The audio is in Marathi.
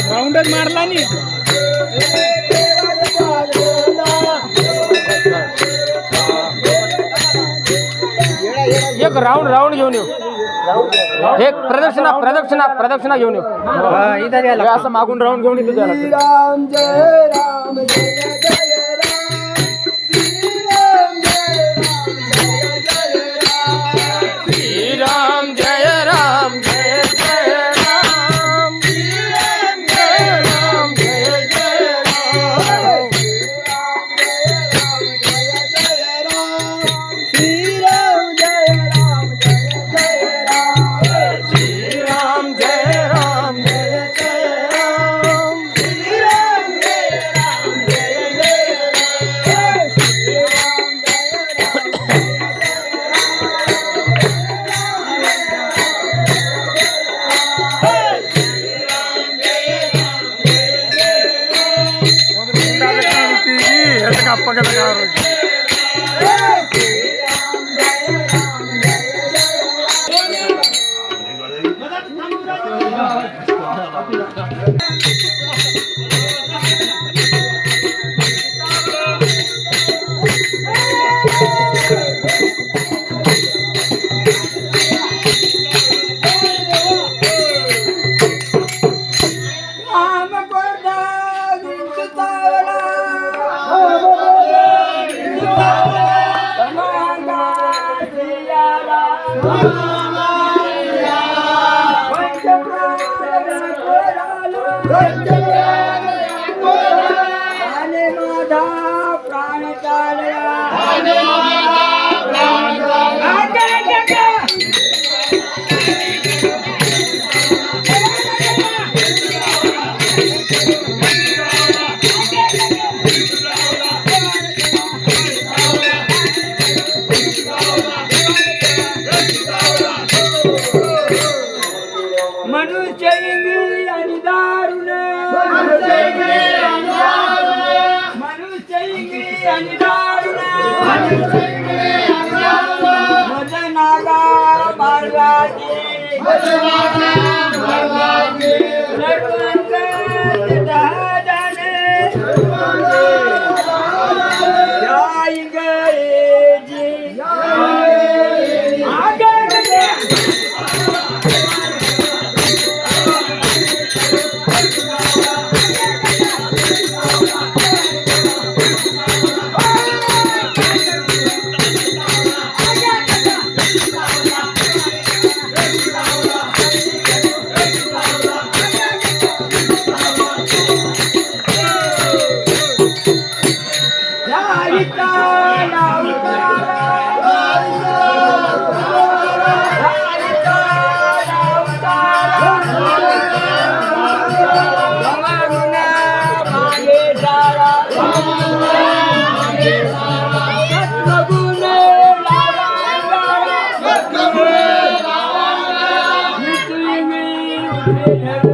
राऊंडच मारला नी एक राऊंड घेऊन येऊ एक प्रदक्षिणा घेऊन येऊ असं मागून राऊंड घेऊन येतो त्याला राम जय राम जय जय राम जय राम जय जय राम राम जय जय राम श्री राम जय राम जय जय राम श्री राम जय राम जय जय राम श्री राम जय राम जय जय राम श्री राम जय राम Hey,